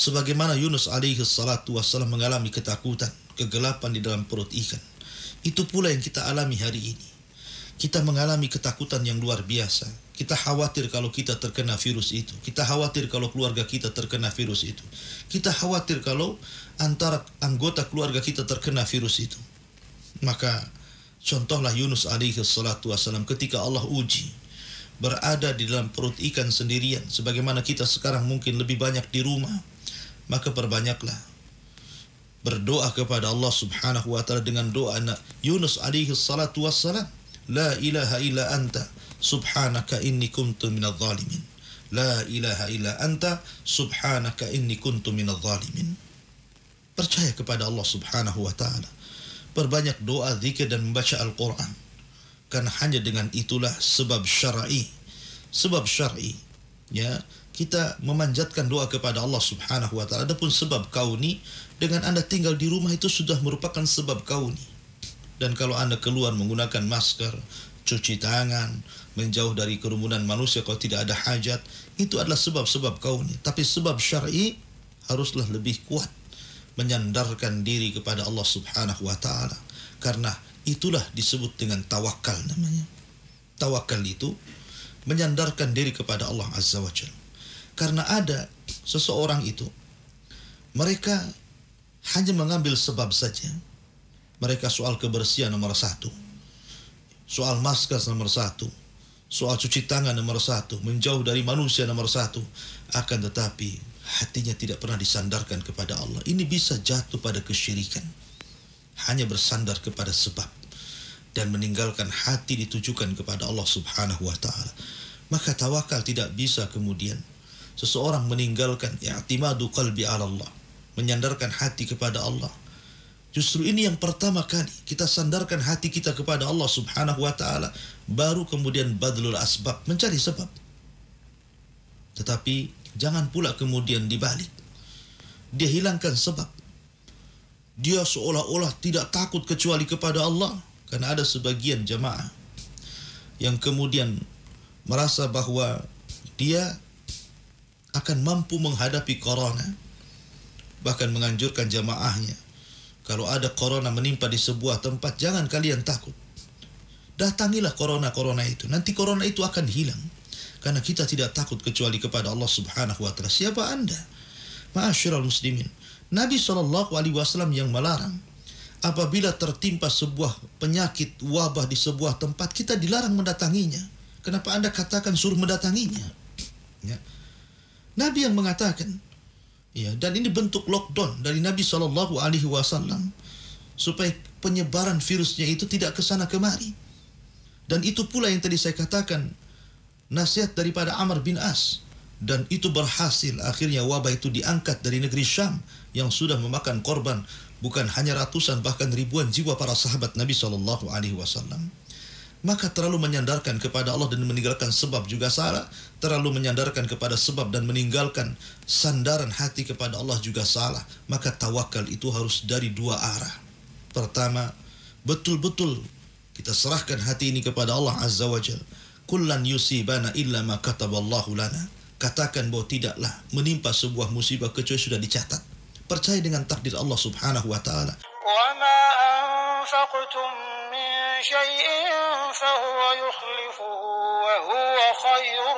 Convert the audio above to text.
Sebagaimana Yunus alaihi salatu wassalam mengalami ketakutan, kegelapan di dalam perut ikan. Itu pula yang kita alami hari ini. Kita mengalami ketakutan yang luar biasa. Kita khawatir kalau kita terkena virus itu. Kita khawatir kalau keluarga kita terkena virus itu. Kita khawatir kalau antara anggota keluarga kita terkena virus itu. Maka contohlah Yunus alaihi salatu wassalam ketika Allah uji, berada di dalam perut ikan sendirian. Sebagaimana kita sekarang mungkin lebih banyak di rumah, maka perbanyaklah berdoa kepada Allah subhanahu wa ta'ala dengan doa Yunus alaihi salatu wassalam. La ilaha illa anta subhanaka inni kuntu minadh zalimin. La ilaha illa anta subhanaka inni kuntu minadh zalimin. Percaya kepada Allah subhanahu wa ta'ala. Perbanyak doa, zikir dan membaca Al-Quran. Karena hanya dengan itulah sebab syar'i. Sebab syar'i. Ya, kita memanjatkan doa kepada Allah subhanahu wa ta'ala. Adapun sebab kauni, dengan Anda tinggal di rumah itu sudah merupakan sebab kauni. Dan kalau Anda keluar menggunakan masker, cuci tangan, menjauh dari kerumunan manusia kalau tidak ada hajat, itu adalah sebab-sebab kauni. Tapi sebab syar'i haruslah lebih kuat, menyandarkan diri kepada Allah subhanahu wa ta'ala. Karena itulah disebut dengan tawakal namanya. Tawakal itu menyandarkan diri kepada Allah azza wa jalla. Karena ada seseorang itu, mereka hanya mengambil sebab saja. Mereka soal kebersihan nomor 1, soal masker nomor 1, soal cuci tangan nomor 1, menjauh dari manusia nomor 1. Akan tetapi hatinya tidak pernah disandarkan kepada Allah. Ini bisa jatuh pada kesyirikan. Hanya bersandar kepada sebab dan meninggalkan hati ditujukan kepada Allah subhanahu wa ta'ala. Maka tawakal tidak bisa kemudian seseorang meninggalkan i'timadu qalbi ala Allah, menyandarkan hati kepada Allah. Justru ini yang pertama kali kita sandarkan hati kita kepada Allah subhanahu wa ta'ala, baru kemudian badlul asbab, mencari sebab. Tetapi jangan pula kemudian dibalik. Dia hilangkan sebab. Dia seolah-olah tidak takut kecuali kepada Allah. Karena ada sebagian jamaah yang kemudian merasa bahwa dia akan mampu menghadapi corona. Bahkan menganjurkan jamaahnya, kalau ada corona menimpa di sebuah tempat, jangan kalian takut. Datangilah corona itu. Nanti corona itu akan hilang. Karena kita tidak takut kecuali kepada Allah subhanahu wa ta'ala. Siapa Anda? Ma'asyiral muslimin. Nabi SAW yang melarang. Apabila tertimpa sebuah penyakit, wabah di sebuah tempat, kita dilarang mendatanginya. Kenapa Anda katakan suruh mendatanginya? Ya. Nabi yang mengatakan, ya, dan ini bentuk lockdown dari Nabi SAW supaya penyebaran virusnya itu tidak ke sana kemari. Dan itu pula yang tadi saya katakan, nasihat daripada Amr bin As, dan itu berhasil. Akhirnya wabah itu diangkat dari negeri Syam yang sudah memakan korban bukan hanya ratusan bahkan ribuan jiwa para sahabat Nabi SAW. Maka terlalu menyandarkan kepada Allah dan meninggalkan sebab juga salah. Terlalu menyandarkan kepada sebab dan meninggalkan sandaran hati kepada Allah juga salah. Maka tawakal itu harus dari dua arah. Pertama, betul-betul kita serahkan hati ini kepada Allah azza wa jalla. Kullan yusibana illa ma kataballahu lana. Katakan bahwa tidaklah menimpa sebuah musibah kecuali sudah dicatat. Percaya dengan takdir Allah subhanahu wa ta'ala. Wa ma anfaqtum min syai'in fahuwa yukhlifuhu wa huwa khairur